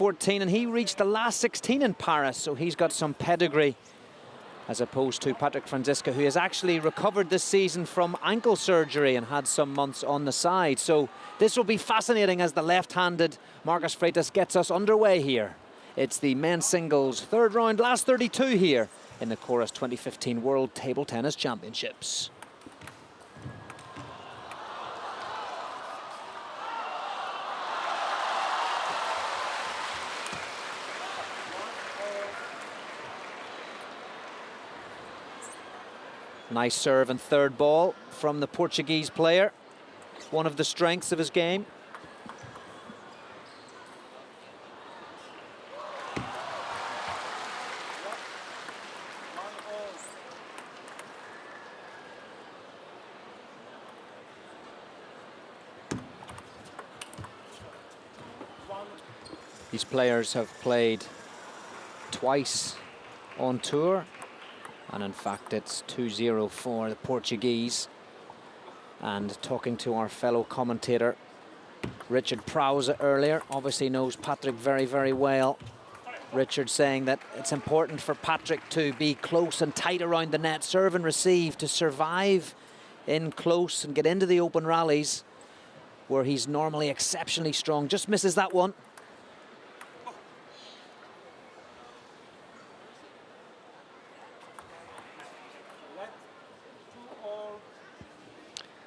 14, and he reached the last 16 in Paris, so he's got some pedigree, as opposed to Patrick Franziska, who has actually recovered this season from ankle surgery and had some months on the side. So this will be fascinating as the left-handed Marcos Freitas gets us underway here. It's the men's singles third round, last 32 here in the Chorus 2015 World Table Tennis Championships. Nice serve and third ball from the Portuguese player. One of the strengths of his game. These players have played twice on tour. And in fact, it's 2-0 for the Portuguese. And talking to our fellow commentator, Richard Prowse, earlier, obviously knows Patrick very, very well. Richard saying that it's important for Patrick to be close and tight around the net, serve and receive, to survive in close and get into the open rallies where he's normally exceptionally strong. Just misses that one.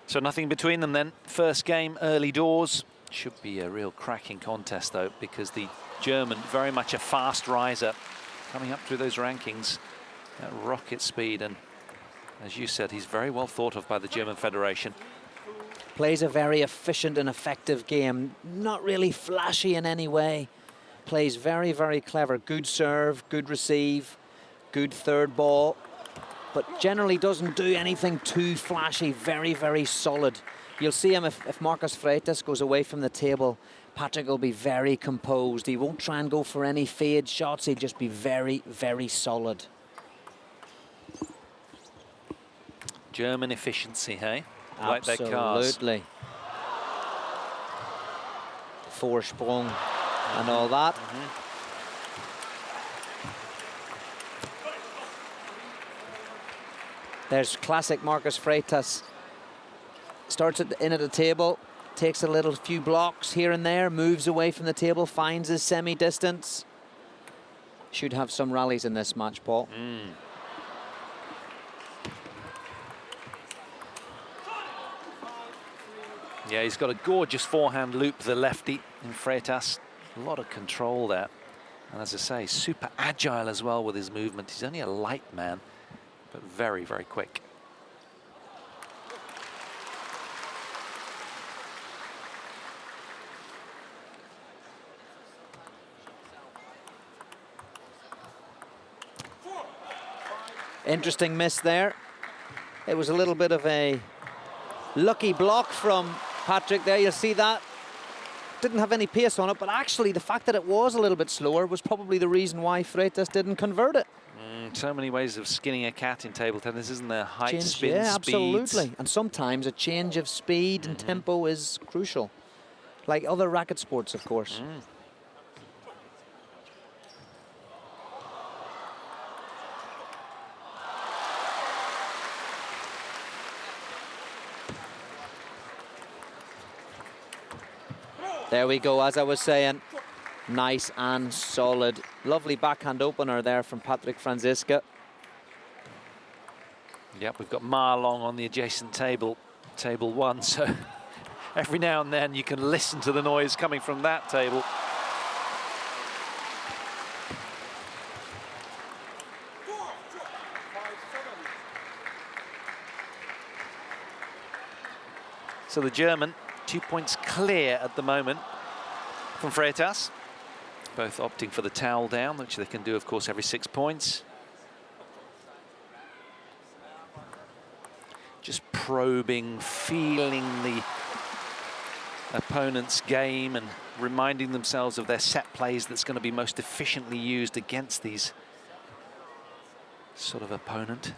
So nothing between them then. First game, early doors. Should be a real cracking contest though, because the German, very much a fast riser, coming up through those rankings at rocket speed. And as you said, he's very well thought of by the German Federation. Plays a very efficient and effective game. Not really flashy in any way. Plays very, very clever. Good serve, good receive, good third ball. But generally doesn't do anything too flashy. Very, very solid. You'll see him if Marcos Freitas goes away from the table, Patrick will be very composed. He won't try and go for any fade shots. He'll just be very, very solid. German efficiency, hey? Like their cars. Absolutely. Vorsprung and all that. There's classic Marcos Freitas. Starts in at the table, takes a few blocks here and there, moves away from the table, finds his semi-distance. Should have some rallies in this match, Paul. Yeah, he's got a gorgeous forehand loop, the lefty in Freitas. A lot of control there. And as I say, super agile as well with his movement. He's only a light man, but very, very quick. Interesting miss there. It was a little bit of a lucky block from Patrick there. You'll see that. Didn't have any pace on it, but actually the fact that it was a little bit slower was probably the reason why Freitas didn't convert it. So many ways of skinning a cat in table tennis, isn't there? Height, spin, yeah, speeds. absolutely. And sometimes a change of speed and tempo is crucial. Like other racket sports, of course. There we go, as I was saying, nice and solid. Lovely backhand opener there from Patrick Franziska. Yep, we've got Ma Long on the adjacent table, table one, so every now and then you can listen to the noise coming from that table. So the German, 2 points clear at the moment from Freitas. Both opting for the towel down, which they can do, of course, every 6 points. Just probing, feeling the opponent's game and reminding themselves of their set plays that's going to be most efficiently used against these sort of opponent.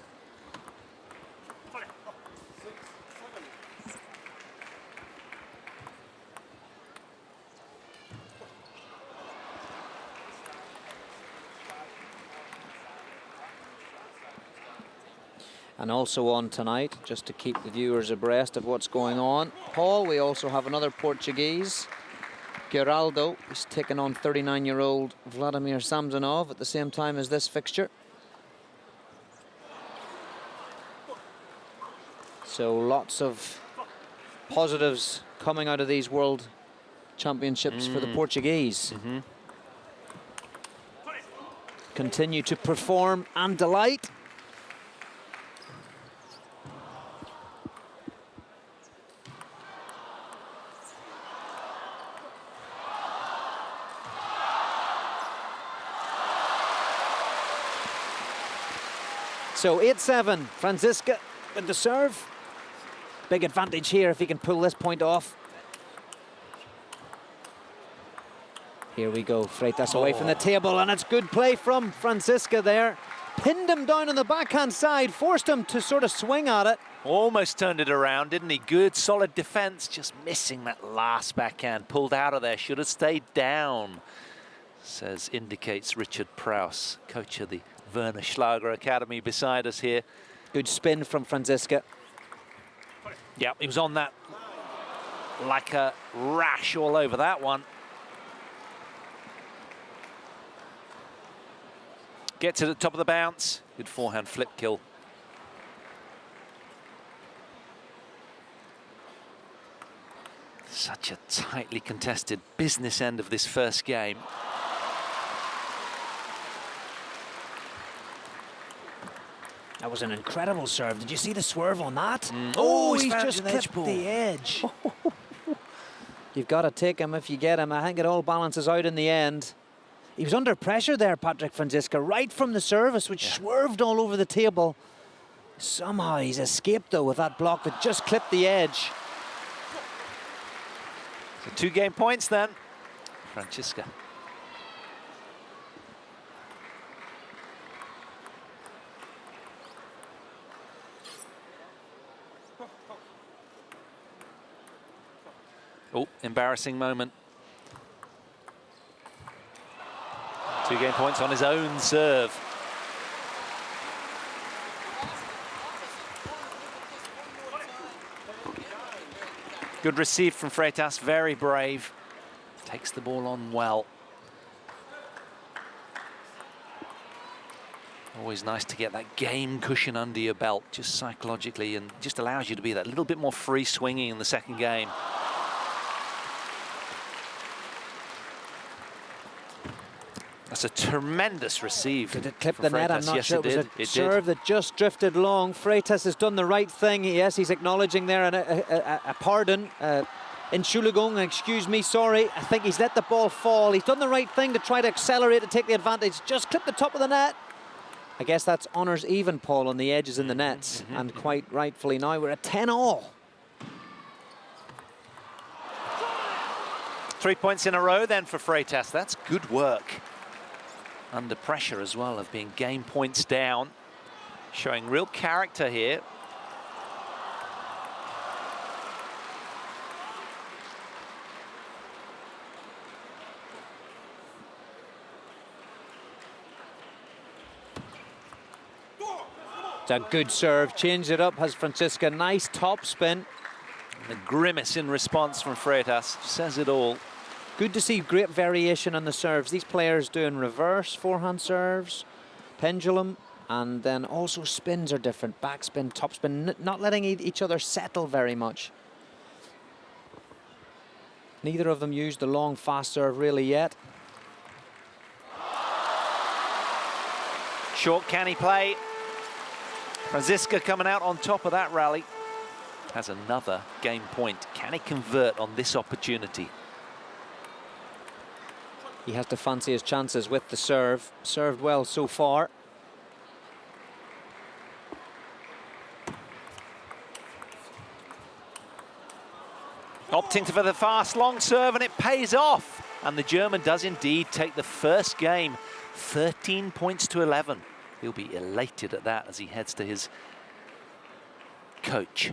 and also on tonight, just to keep the viewers abreast of what's going on. Paul, we also have another Portuguese, Geraldo. He's taken on 39-year-old Vladimir Samsonov at the same time as this fixture. So lots of positives coming out of these World Championships for the Portuguese. Continue to perform and delight. So 8-7, Franziska with the serve. Big advantage here if he can pull this point off. Here we go, Freitas away from the table, and it's good play from Franziska there. Pinned him down on the backhand side, forced him to sort of swing at it. Almost turned it around, didn't he? Good, solid defense, just missing that last backhand. Pulled out of there, should have stayed down, indicates Richard Prowse, coach of the Werner Schlager Academy beside us here. Good spin from Franziska. Yeah, he was on that like a rash all over that one. Get to the top of the bounce. Good forehand flip kill. Such a tightly contested business end of this first game. That was an incredible serve. Did you see the swerve on that? He's just clipped the edge. You've got to take him if you get him. I think it all balances out in the end. He was under pressure there, Patrick Franziska, right from the service, which swerved all over the table. Somehow he's escaped, though, with that block that just clipped the edge. So 2 game points then, Franziska. Oh, embarrassing moment. 2 game points on his own serve. Good receive from Freitas, very brave. Takes the ball on well. Always nice to get that game cushion under your belt, just psychologically, and just allows you to be that little bit more free swinging in the second game. That's a tremendous receive. Did it clip the net? I'm not sure. It was a serve that just drifted long. Freitas has done the right thing. Yes, he's acknowledging there a pardon. Entschuldigung, excuse me, sorry. I think he's let the ball fall. He's done the right thing to try to accelerate and take the advantage. Just clip the top of the net. I guess that's honours even, Paul, on the edges in the nets. And quite rightfully now we're at 10-all. 3 points in a row then for Freitas. That's good work. Under pressure as well of being game points down. Showing real character here. It's a good serve. Changed it up, has Franziska. Nice top spin. And the grimace in response from Freitas says it all. Good to see great variation on the serves. These players doing reverse forehand serves, pendulum, and then also spins are different. Backspin, topspin, not letting each other settle very much. Neither of them used the long fast serve really yet. Short canny play. Franziska coming out on top of that rally. Has another game point. Can he convert on this opportunity? He has to fancy his chances with the serve. Served well so far. Opting for the fast long serve, and it pays off. And the German does indeed take the first game, 13 points to 11. He'll be elated at that as he heads to his coach.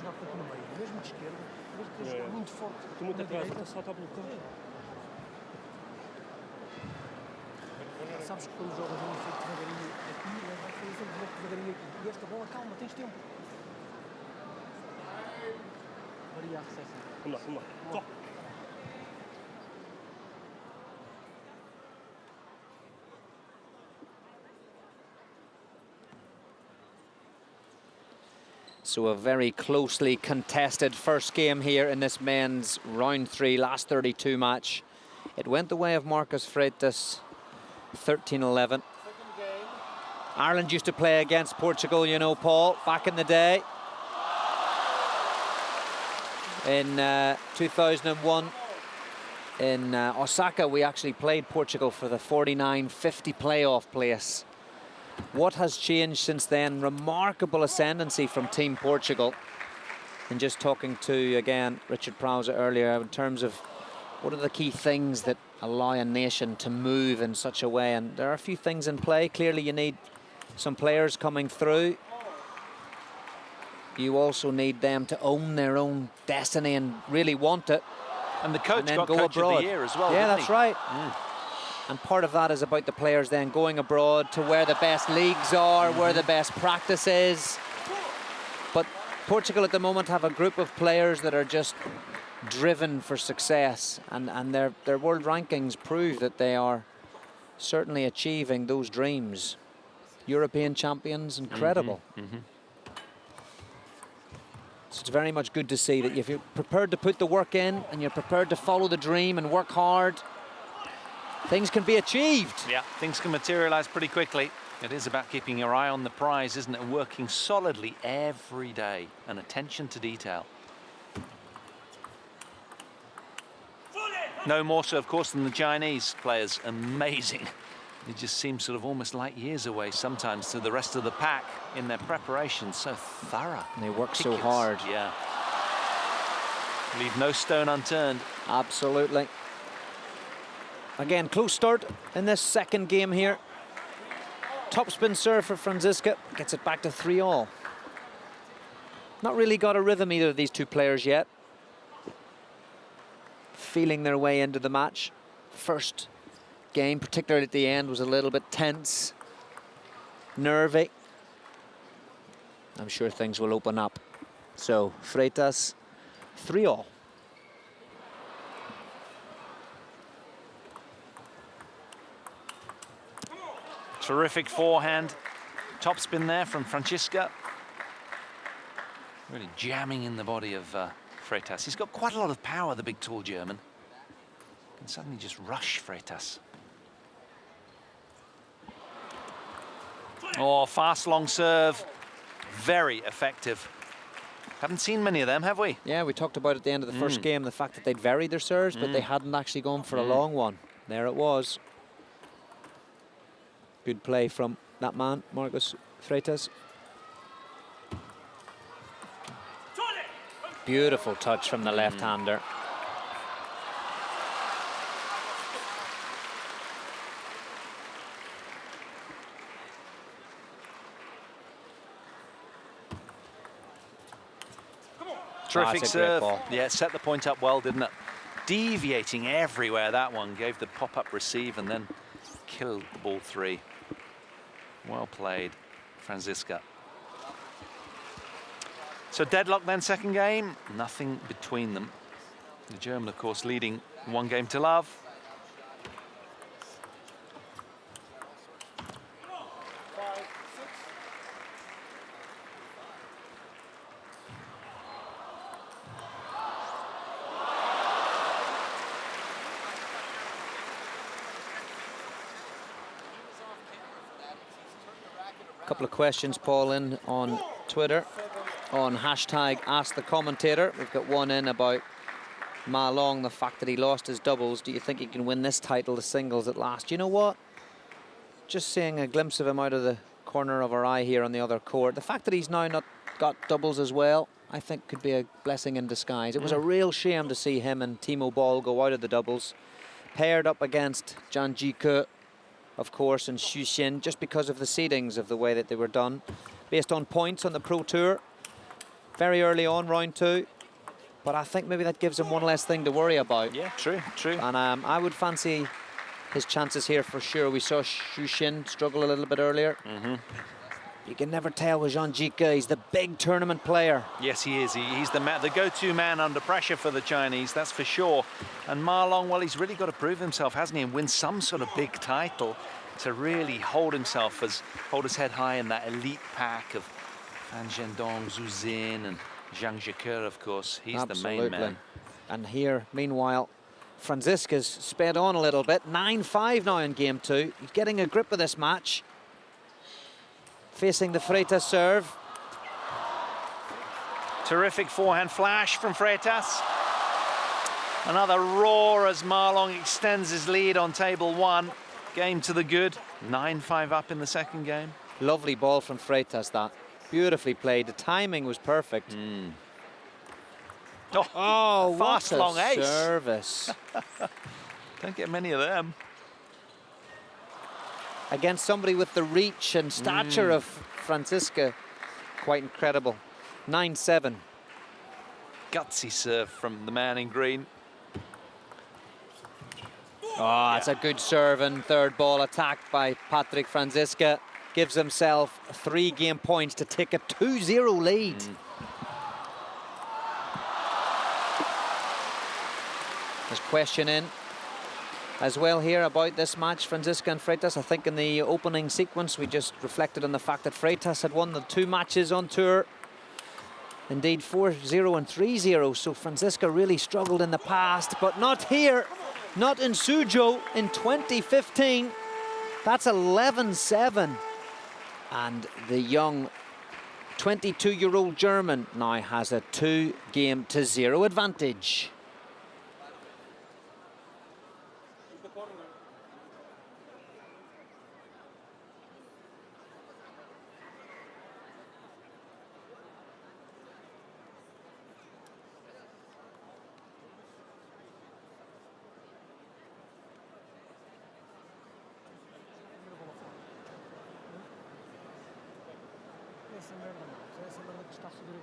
rápido aqui no meio, mesmo de esquerda, mas que joga muito forte. Estou muito atrás, está só a bloquear. Sabes que quando jogas um efeito devagarinho aqui, ele vai fazer sempre bloco devagarinho aqui. E esta bola, calma, tens tempo. Varia a recepção. Vamos lá, vamos lá. Toque. So a very closely contested first game here in this men's round 3, last 32 match. It went the way of Marcos Freitas, 13-11. Ireland used to play against Portugal, you know, Paul, back in the day. In 2001, in Osaka, we actually played Portugal for the 49-50 playoff place. What has changed since then? Remarkable ascendancy from Team Portugal. And just talking to, again, Richard Prowse earlier, in terms of what are the key things that allow a nation to move in such a way? And there are a few things in play. Clearly, you need some players coming through. You also need them to own their own destiny and really want it. And the coach then got go Coach abroad. of the Year as well, Yeah, didn't that's he? right. And part of that is about the players then going abroad to where the best leagues are, where the best practice is. But Portugal at the moment have a group of players that are just driven for success, and their world rankings prove that they are certainly achieving those dreams. European champions, incredible. So it's very much good to see that if you're prepared to put the work in and you're prepared to follow the dream and work hard, things can be achieved. Yeah, things can materialise pretty quickly. It is about keeping your eye on the prize, isn't it? And working solidly every day, and attention to detail. No more so, of course, than the Chinese players. Amazing. It just seems sort of almost like years away sometimes to the rest of the pack in their preparation. So thorough. And they work so hard. Yeah. Leave no stone unturned. Absolutely. Again, close start in this second game here. Topspin serve for Franziska. Gets it back to 3-all. Not really got a rhythm either of these two players yet. Feeling their way into the match. First game, particularly at the end, was a little bit tense, nervy. I'm sure things will open up. So, Freitas, 3-all. Terrific forehand. Topspin there from Franziska. Really jamming in the body of Freitas. He's got quite a lot of power, the big, tall German. Can suddenly just rush Freitas. Oh, fast long serve. Very effective. Haven't seen many of them, have we? Yeah, we talked about at the end of the first game the fact that they'd varied their serves, but they hadn't actually gone for a long one. There it was. Good play from that man, Marcos Freitas. Beautiful touch from the left-hander. Terrific That's a great serve. ball. Yeah, set the point up well, didn't it? Deviating everywhere, that one. Gave the pop-up receive and then killed the ball 3. Well played, Franziska. So deadlock then, second game. Nothing between them. The German, of course, leading 1-0. A couple of questions, Paul, in on Twitter on hashtag Ask the Commentator. We've got one in about Ma Long, the fact that he lost his doubles. Do you think he can win this title, the singles, at last? You know what? Just seeing a glimpse of him out of the corner of our eye here on the other court. The fact that he's now not got doubles as well, I think could be a blessing in disguise. It was a real shame to see him and Timo Boll go out of the doubles. Paired up against Zhang Jike, of course, and Xu Xin, just because of the seedings of the way that they were done. Based on points on the Pro Tour, very early on, round 2. But I think maybe that gives him one less thing to worry about. Yeah, true. And I would fancy his chances here for sure. We saw Xu Xin struggle a little bit earlier. You can never tell with Zhang Jike. He's the big tournament player. Yes, he is. He's the go-to man under pressure for the Chinese, that's for sure. And Ma Long, well, he's really got to prove himself, hasn't he, and win some sort of big title to really hold his head high in that elite pack of Fan Zhendong, Zhu Xin, and Zhang Jike, of course. He's the main man. And here, meanwhile, Franziska's sped on a little bit. 9-5 now in game 2. He's getting a grip of this match. Facing the Freitas serve. Terrific forehand flash from Freitas. Another roar as Ma Long extends his lead on table 1. Game to the good. 9-5 up in the second game. Lovely ball from Freitas, that. Beautifully played. The timing was perfect. Oh, fast what a long ace. Service. Don't get many of them. Against somebody with the reach and stature of Franziska. Quite incredible. 9-7. Gutsy serve from the man in green. Oh, that's a good serve, and third ball attacked by Patrick Franziska. Gives himself 3 game points to take a 2-0 lead. There's question in as well here about this match, Franziska and Freitas. I think in the opening sequence we just reflected on the fact that Freitas had won the 2 matches on tour. Indeed, 4-0 and 3-0, so Franziska really struggled in the past, but not here, not in Suzhou in 2015. That's 11-7. And the young 22-year-old German now has a 2-0 advantage. Essa merda que está a fazer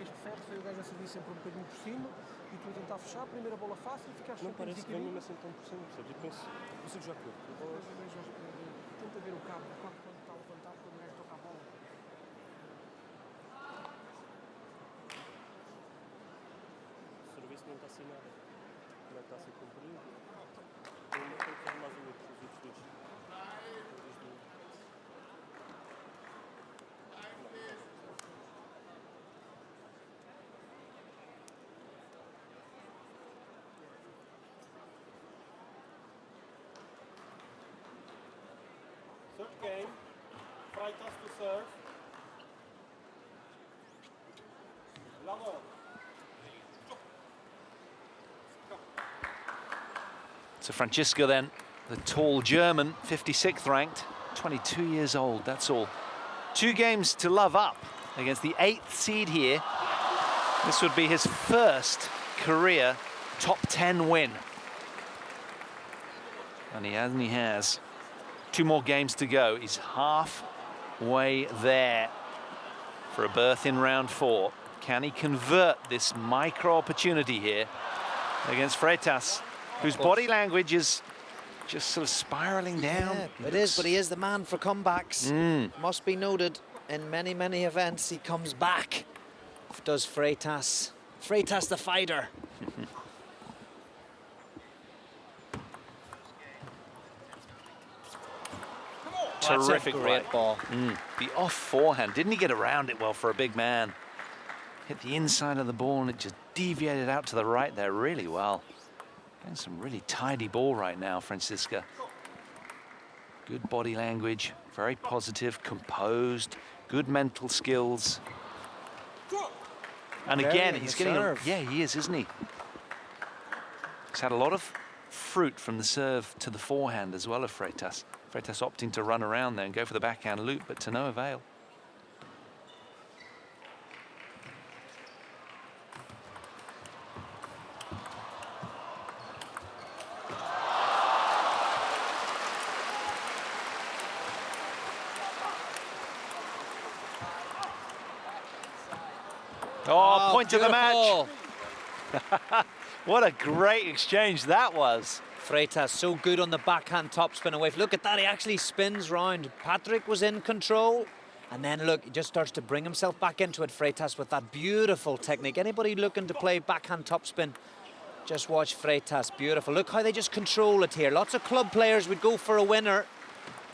este ferro foi o gajo a servir sempre um bocadinho por cima e tu a tentar fechar, primeira bola fácil e ficaste Não sempre parece bem mesmo assim tão por cima, percebes? Eu penso, consigo já com tenta ver o cabo quando está levantado, quando o gajo toca a bola. o serviço não está sem nada. Não está sem comprido. Tem que fazer mais um outro, os outros dois. Third game, FREITAS to serve. Level. So Franziska then, the tall German, 56th ranked, 22 years old, that's all. 2 games to love up against the 8th seed here. This would be his first career top 10 win. And he has 2 more games to go. He's halfway there for a berth in round 4. Can he convert this micro opportunity here against Freitas, whose body language is just sort of spiraling down? Yeah, it is, but he is the man for comebacks. Must be noted, in many, many events, he comes back. Does Freitas. Freitas the fighter. Terrific great ball. The off forehand, didn't he get around it well for a big man? Hit the inside of the ball and it just deviated out to the right there really well. Getting some really tidy ball right now, Franziska. Good body language, very positive, composed, good mental skills. And again, he's getting yeah, he is, isn't he? He's had a lot of fruit from the serve to the forehand as well of Freitas. Freitas opting to run around there and go for the backhand loop, but to no avail. Oh, point of the beautiful. match. What a great exchange that was. Freitas so good on the backhand topspin away. Look at that, he actually spins round. Patrick was in control. And then look, he just starts to bring himself back into it, Freitas, with that beautiful technique. Anybody looking to play backhand topspin, just watch Freitas, beautiful. Look how they just control it here. Lots of club players would go for a winner.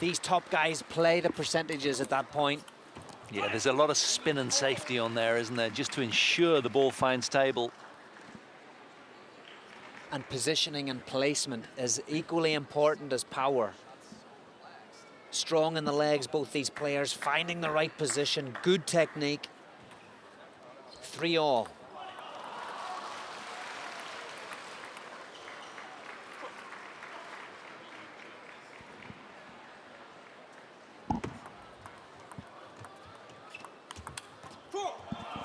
These top guys play the percentages at that point. Yeah, there's a lot of spin and safety on there, isn't there? Just to ensure the ball finds table. And positioning and placement is equally important as power. Strong in the legs, both these players, finding the right position, good technique. 3-all.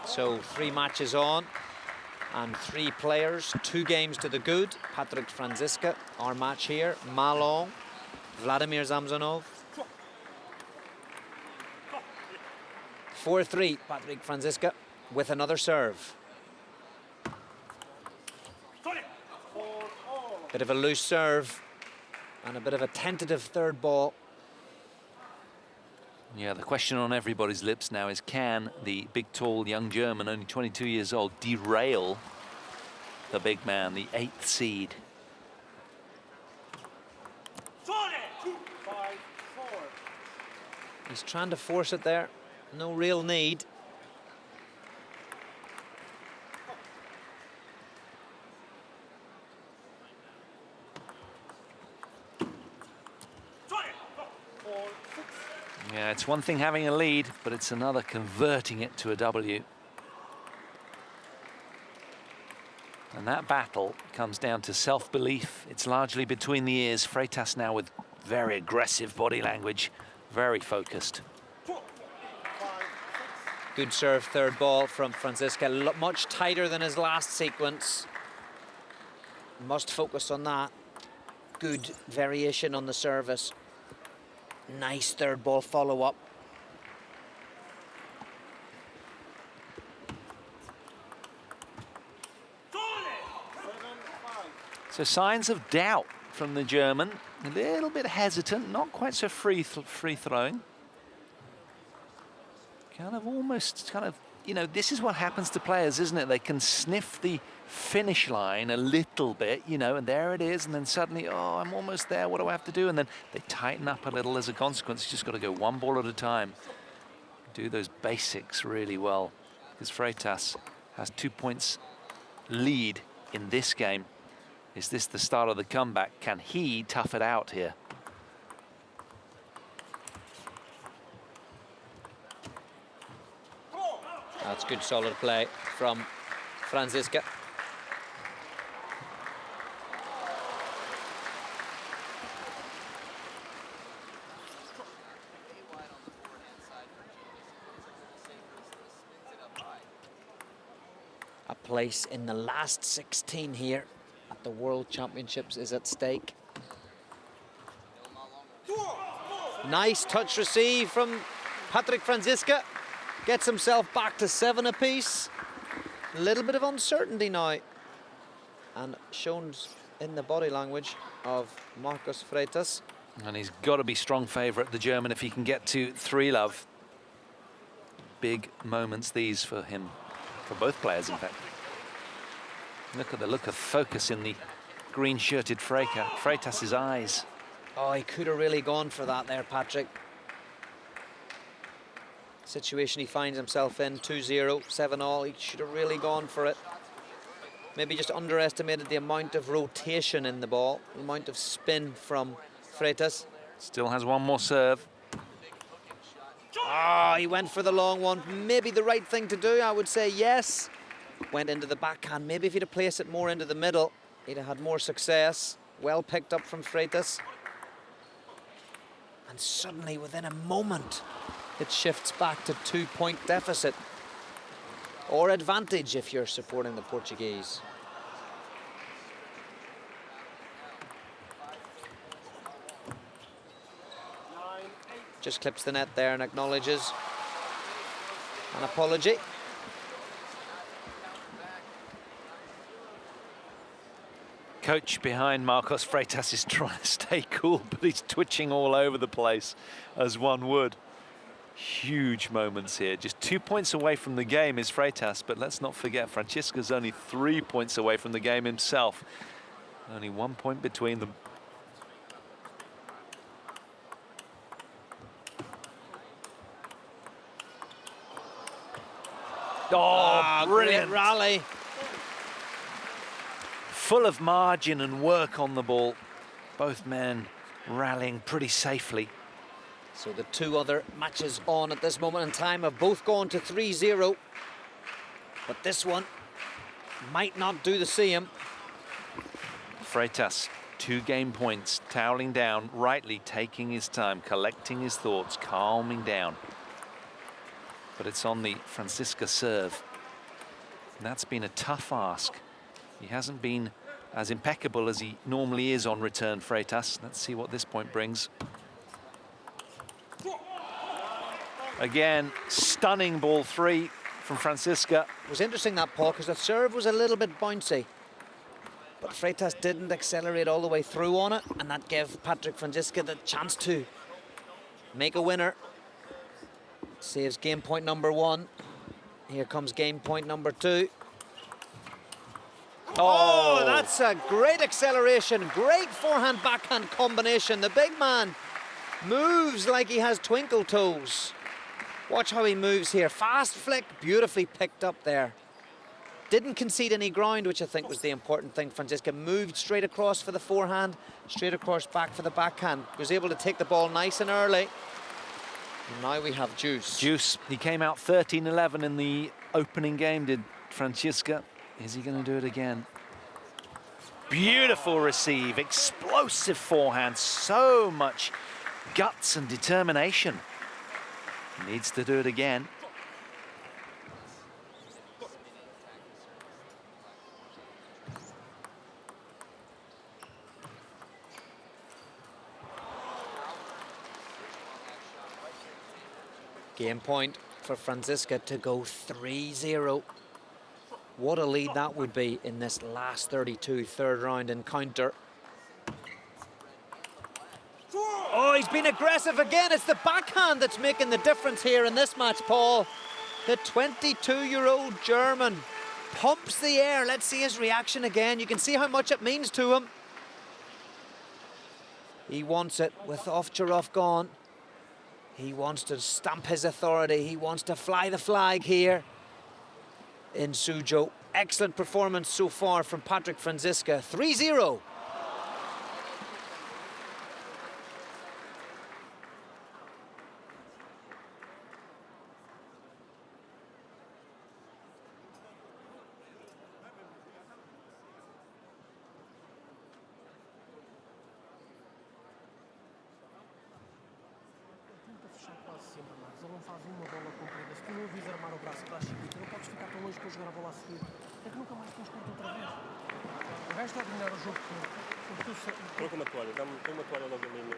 So 3 matches on. And 3 players, 2 games to the good. Patrick Franziska, our match here. Malong, Vladimir Zamzonov. 4-3, Patrick Franziska with another serve. Bit of a loose serve and a bit of a tentative third ball. Yeah, the question on everybody's lips now is, can the big, tall, young German, only 22 years old, derail the big man, the 8th seed? He's trying to force it there. No real need. Yeah, it's one thing having a lead, but it's another converting it to a W. And that battle comes down to self-belief. It's largely between the ears. Freitas now with very aggressive body language, very focused. Good serve, third ball from Franziska. Much tighter than his last sequence. Must focus on that. Good variation on the service. Nice third ball follow-up. So signs of doubt from the German. A little bit hesitant, not quite so free throwing. Almost, you know, this is what happens to players, isn't it? They can sniff the finish line a little bit, you know, and there it is, and then suddenly, oh, I'm almost there, what do I have to do? And then they tighten up a little as a consequence. You just got to go one ball at a time. Do those basics really well, because Freitas has 2 points lead in this game. Is this the start of the comeback? Can he tough it out here? That's good solid play from Franziska. A place in the last 16 here at the World Championships is at stake. Nice touch receive from Patrick Franziska. Gets himself back to 7 apiece. A little bit of uncertainty now. And shown in the body language of Marcus Freitas. And he's got to be strong favourite, the German, if he can get to 3-love. Big moments these for him, for both players, in fact. Look at the look of focus in the green-shirted Freitas' eyes. Oh, he could have really gone for that there, Patrick. Situation he finds himself in, 2-0, 7-all. He should have really gone for it. Maybe just underestimated the amount of rotation in the ball, the amount of spin from Freitas. Still has one more serve. Ah, he went for the long one. Maybe the right thing to do, I would say yes. Went into the backhand. Maybe if he'd have placed it more into the middle, he'd have had more success. Well picked up from Freitas. And suddenly, within a moment, it shifts back to 2-point deficit. Or advantage if you're supporting the Portuguese. Just clips the net there and acknowledges an apology. coach behind Marcos Freitas is trying to stay cool, but he's twitching all over the place, as one would. Huge moments here. Just 2 points away from the game is Freitas, but let's not forget Franziska's only 3 points away from the game himself. Only 1 point between them. Oh, brilliant rally. Full of margin and work on the ball. Both men rallying pretty safely. So the two other matches on at this moment in time have both gone to 3-0. But this one might not do the same. Freitas, 2 game points, toweling down, rightly taking his time, collecting his thoughts, calming down. But it's on the Franziska serve. And that's been a tough ask. He hasn't been as impeccable as he normally is on return, Freitas. Let's see what this point brings. Again, stunning ball 3 from Franziska. It was interesting, that, Paul, because the serve was a little bit bouncy. But Freitas didn't accelerate all the way through on it, and that gave Patrick Franziska the chance to make a winner. Saves game point number 1. Here comes game point number 2. Oh, that's a great acceleration. Great forehand-backhand combination. The big man moves like he has twinkle toes. Watch how he moves here. Fast flick, beautifully picked up there. Didn't concede any ground, which I think was the important thing. Franziska moved straight across for the forehand, straight across back for the backhand. Was able to take the ball nice and early. And now we have Juice. Juice, he came out 13-11 in the opening game, did Franziska. Is he going to do it again? Beautiful receive, explosive forehand, so much guts and determination. Needs to do it again. Game point for Franziska to go 3-0. What a lead that would be in this last 32 third round encounter. Oh, he's been aggressive again. It's the backhand that's making the difference here in this match, Paul. The 22-year-old German pumps the air. Let's see his reaction again. You can see how much it means to him. He wants it with off-Giraffe gone. He wants to stamp his authority. He wants to fly the flag here in Suzhou. Excellent performance so far from Patrick Franziska. 3-0. Ele não faz uma bola comprida. Se tu não vis armar o braço para a Chiquita, não podes ficar tão longe para jogar a bola a seguir. É que nunca mais tens curto outra vez. O gajo está a dominar o jogo todo. Coloca uma toalha, tem uma toalha logo ali no...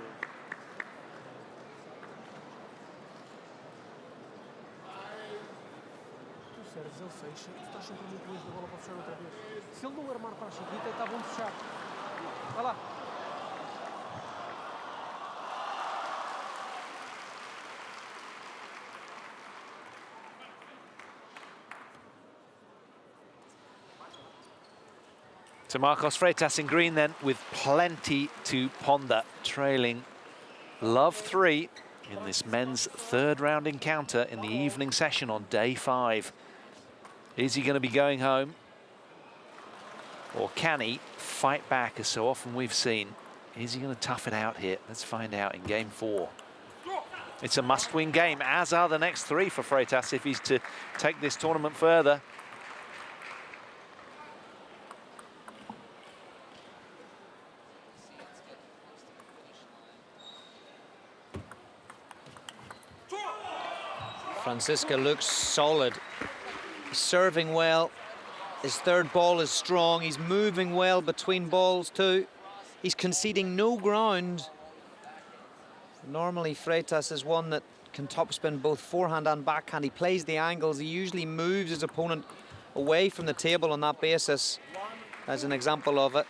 Tu serves, ele fecha, tu estás sempre muito longe da bola para fechar outra vez. Se ele não armar para a Chiquita, está bom de fechar. Vai lá. So Marcos Freitas in green then, with plenty to ponder, trailing love 3 in this men's third round encounter in the evening session on day 5. Is he going to be going home? Or can he fight back, as so often we've seen? Is he going to tough it out here? Let's find out in game 4. It's a must-win game, as are the next 3 for Freitas if he's to take this tournament further. Franziska looks solid. He's serving well. His third ball is strong. He's moving well between balls too. He's conceding no ground. Normally Freitas is one that can topspin both forehand and backhand. He plays the angles. He usually moves his opponent away from the table on that basis, as an example of it.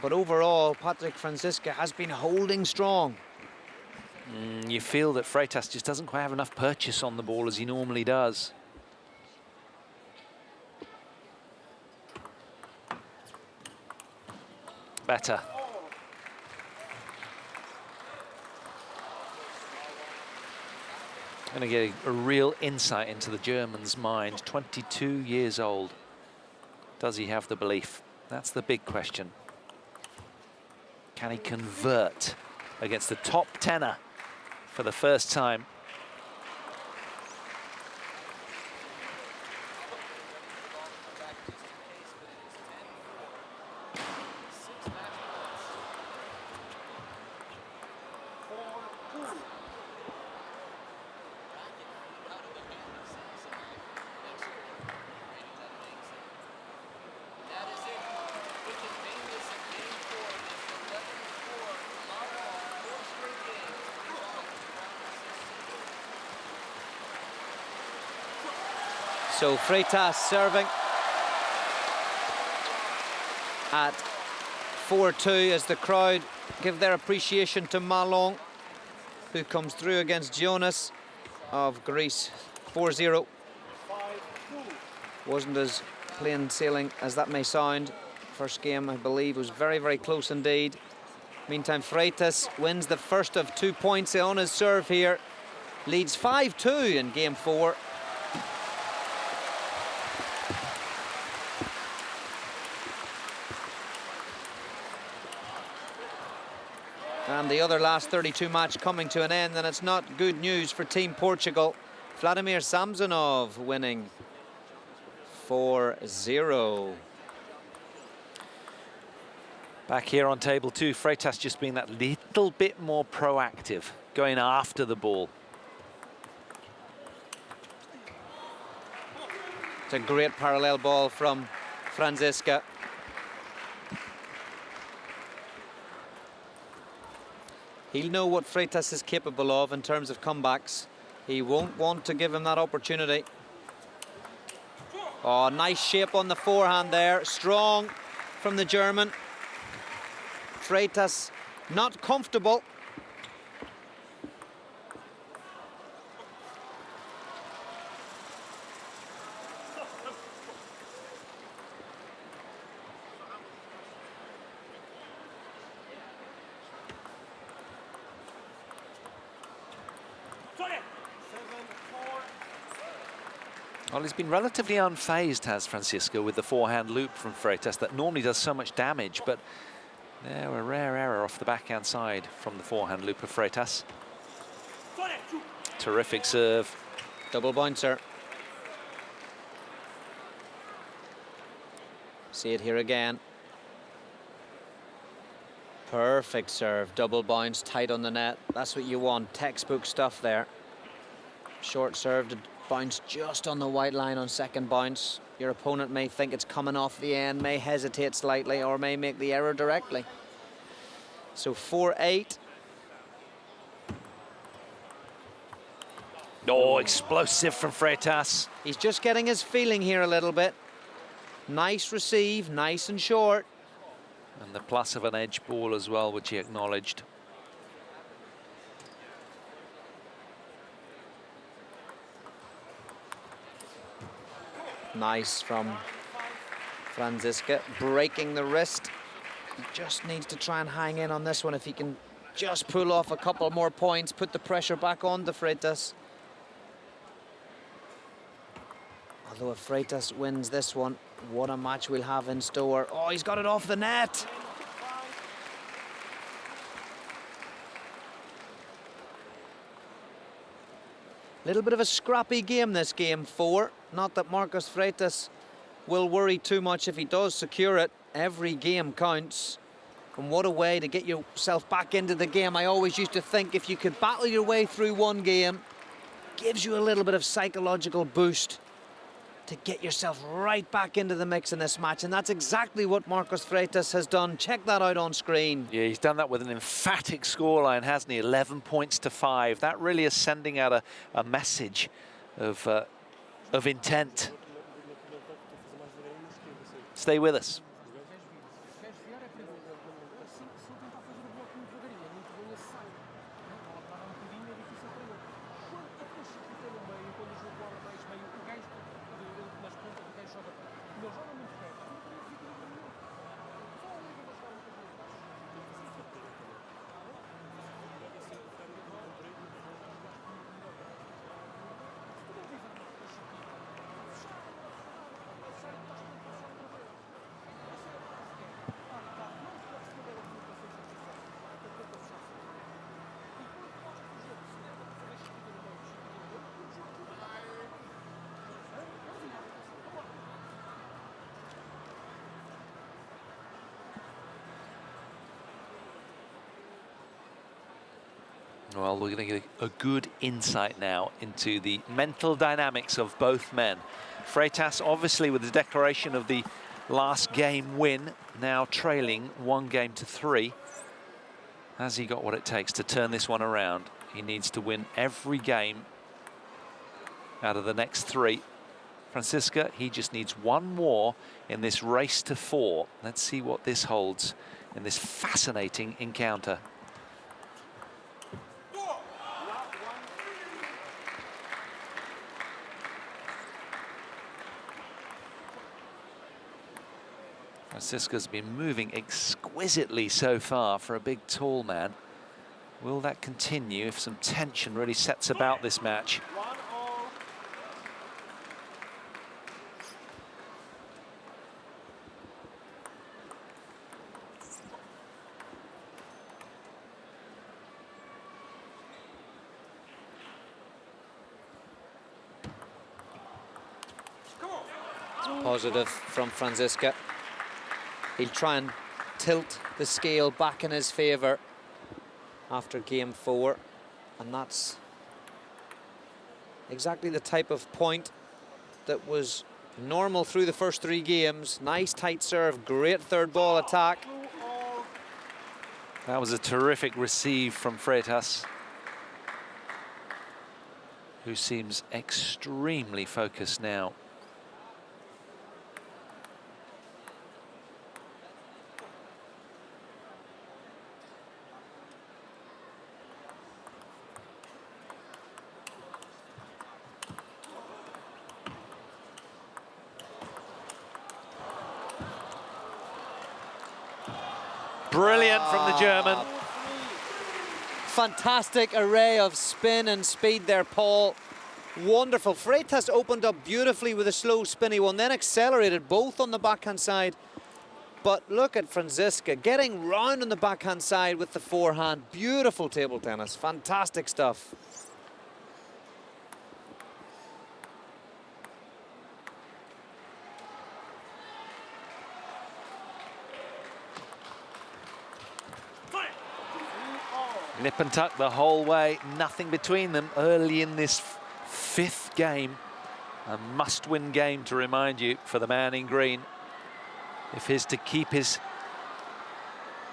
But overall, Patrick Franziska has been holding strong. You feel that Freitas just doesn't quite have enough purchase on the ball as he normally does. Better. Going to get a real insight into the German's mind. 22 years old. Does he have the belief? That's the big question. Can he convert against the top tenor for the first time? So Freitas serving at 4-2 as the crowd give their appreciation to Malong, who comes through against Jonas of Greece. 4-0. Wasn't as plain sailing as that may sound. First game, I believe, was very, very close indeed. Meantime, Freitas wins the first of 2 points on his serve here. Leads 5-2 in game 4. And the other last 32 match coming to an end, and it's not good news for Team Portugal. Vladimir Samsonov winning 4-0. Back here on table 2, Freitas just being that little bit more proactive, going after the ball. It's a great parallel ball from Franziska. He'll know what Freitas is capable of in terms of comebacks. He won't want to give him that opportunity. Oh, nice shape on the forehand there. Strong from the German. Freitas not comfortable. Well, he's been relatively unfazed, has Francisco, with the forehand loop from Freitas that normally does so much damage, but there a rare error off the backhand side from the forehand loop of Freitas. Terrific serve. Double bouncer. See it here again. Perfect serve, double bounce, tight on the net. That's what you want, textbook stuff there. Short serve to bounce just on the white line on second bounce. Your opponent may think it's coming off the end, may hesitate slightly, or may make the error directly. So 4-8. Oh, explosive from Freitas. He's just getting his feeling here a little bit. Nice receive, nice and short. And the plus of an edge ball as well, which he acknowledged. Nice from Franziska, breaking the wrist. He just needs to try and hang in on this one. If he can just pull off a couple more points, put the pressure back on the Freitas. Although if Freitas wins this one, what a match we'll have in store. Oh, he's got it off the net. Little bit of a scrappy game, this game 4. Not that Marcos Freitas will worry too much if he does secure it. Every game counts. And what a way to get yourself back into the game. I always used to think if you could battle your way through one game, gives you a little bit of psychological boost to get yourself right back into the mix in this match. And that's exactly what Marcos Freitas has done. Check that out on screen. Yeah, he's done that with an emphatic scoreline, hasn't he? 11 points to 5. That really is sending out a message of intent. Stay with us. Well, we're going to get a good insight now into the mental dynamics of both men. Freitas, obviously, with the declaration of the last game win, now trailing 1-3. Has he got what it takes to turn this one around? He needs to win every game out of the next 3. Franziska, he just needs one more in this race to 4. Let's see what this holds in this fascinating encounter. Franziska's been moving exquisitely so far for a big, tall man. Will that continue if some tension really sets about this match? Positive from Franziska. He'll try and tilt the scale back in his favour after game 4, and that's exactly the type of point that was normal through the first 3 games. Nice tight serve, great third ball attack. That was a terrific receive from Freitas, who seems extremely focused now. Brilliant from the German. Fantastic array of spin and speed there, Paul. Wonderful. Freitas opened up beautifully with a slow spinny one, then accelerated both on the backhand side. But look at Franziska getting round on the backhand side with the forehand. Beautiful table tennis. Fantastic stuff. Nip and tuck the whole way, nothing between them early in this 5th game. A must-win game, to remind you, for the man in green, if he's to keep his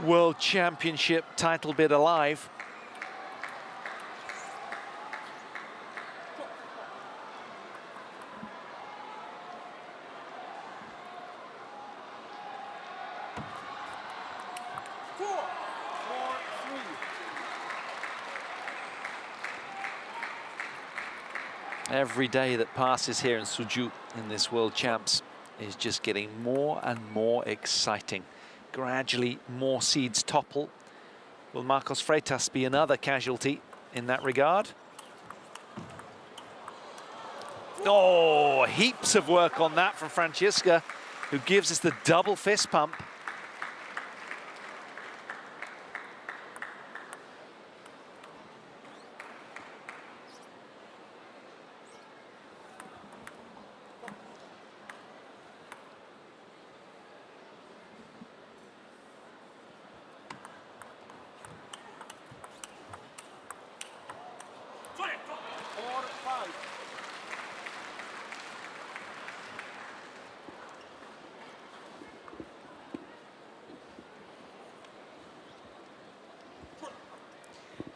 World Championship title bid alive. Every day that passes here in Suju in this World Champs is just getting more and more exciting. Gradually, more seeds topple. Will Marcos Freitas be another casualty in that regard? Oh, heaps of work on that from Franziska, who gives us the double fist pump.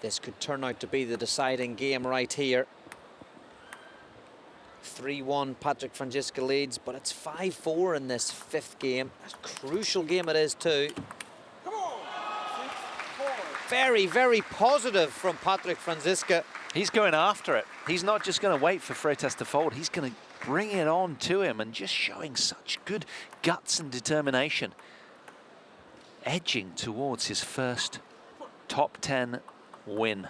This could turn out to be the deciding game right here. 3-1 Patrick Franziska leads, but it's 5-4 in this 5th game. A crucial game it is too. Very, very positive from Patrick Franziska. He's going after it. He's not just going to wait for Freitas to fold. He's going to bring it on to him, and just showing such good guts and determination. Edging towards his first top 10 win.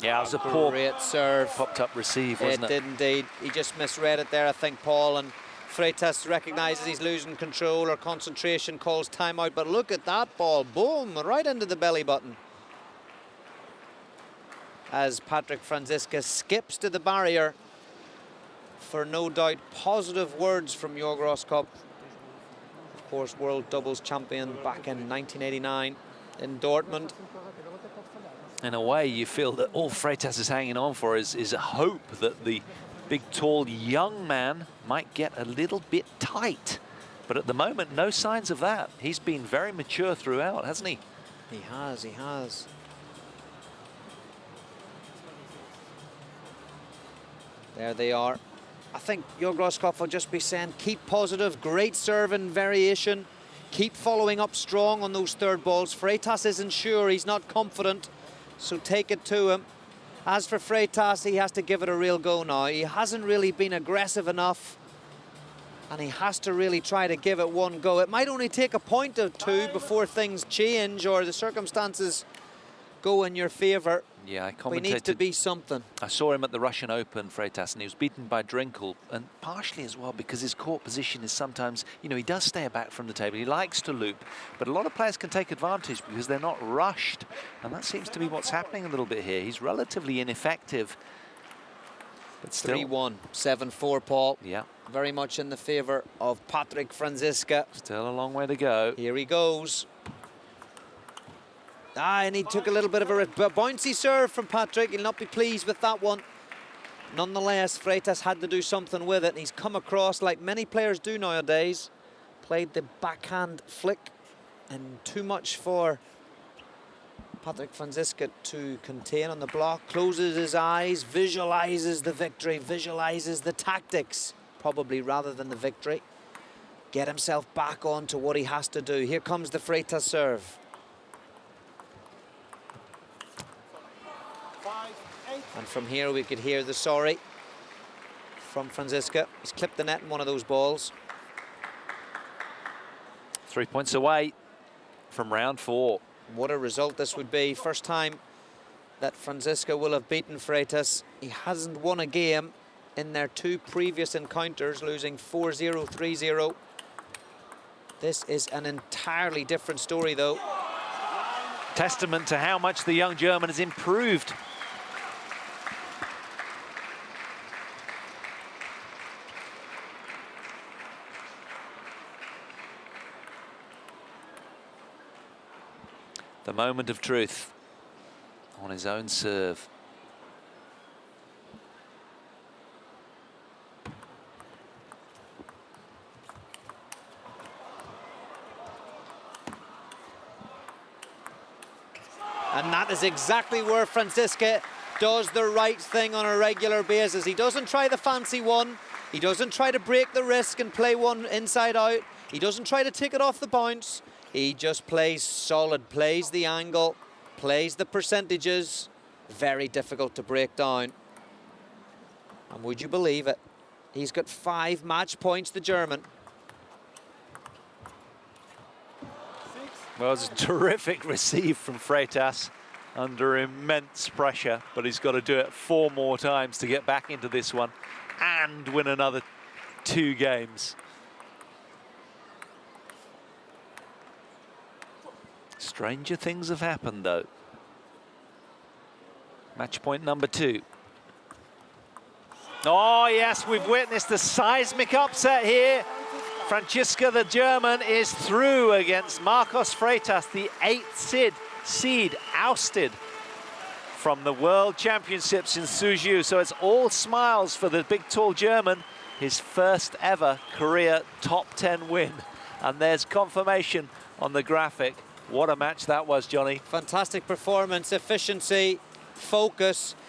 Yeah, it was a poor, great serve. Popped up receive, wasn't it? It did indeed. He just misread it there, I think, Paul, and Freitas recognises he's losing control or concentration, calls timeout, but look at that ball, boom, right into the belly button. As Patrick Franziska skips to the barrier for no doubt positive words from Jörg Roskop. course, world doubles champion back in 1989 in Dortmund. In a way, you feel that all Freitas is hanging on for is a hope that the big, tall, young man might get a little bit tight. But at the moment, no signs of that. He's been very mature throughout, hasn't he? He has, he has. There they are. I think Jörg Roskopf will just be saying, keep positive, great serve and variation. Keep following up strong on those third balls. Freitas isn't sure, he's not confident, so take it to him. As for Freitas, he has to give it a real go now. He hasn't really been aggressive enough, and he has to really try to give it one go. It might only take a point or two before things change or the circumstances go in your favour. Yeah, I But commentated. he needs to be something. I saw him at the Russian Open, Freitas, and he was beaten by Drinkel, and partially as well because his court position is sometimes, you know, he does stay back from the table. He likes to loop, but a lot of players can take advantage because they're not rushed, and that seems to be what's happening a little bit here. He's relatively ineffective, but still. 3-1, 7-4, Paul. Yeah. Very much in the favour of Patrick Franziska. Still a long way to go. Here he goes. And he took a little bit of a bouncy serve from Patrick. He'll not be pleased with that one. Nonetheless, Freitas had to do something with it. And he's come across, like many players do nowadays, played the backhand flick, and too much for Patrick Franziska to contain on the block. Closes his eyes, visualises the victory, visualises the tactics, probably rather than the victory. Get himself back on to what he has to do. Here comes the Freitas serve. And from here we could hear the sorry from Franziska. He's clipped the net in one of those balls. 3 points away from round 4. What a result this would be. First time that Franziska will have beaten Freitas. He hasn't won a game in their 2 previous encounters, losing 4-0, 3-0. This is an entirely different story, though. Testament to how much the young German has improved. The moment of truth on his own serve. And that is exactly where Franziska does the right thing on a regular basis. He doesn't try the fancy one. He doesn't try to break the risk and play one inside out. He doesn't try to take it off the bounce. He just plays solid, plays the angle, plays the percentages. Very difficult to break down. And would you believe it? He's got 5 match points, the German. Well, it's a terrific receive from Freitas under immense pressure, but he's got to do it 4 more times to get back into this one and win another 2 games. Stranger things have happened, though. Match point number 2. Oh, yes, we've witnessed a seismic upset here. Franziska, the German, is through against Marcos Freitas, the 8th seed, ousted from the World Championships in Suzhou. So it's all smiles for the big, tall German. His first ever career top 10 win. And there's confirmation on the graphic. What a match that was, Johnny. Fantastic performance, efficiency, focus.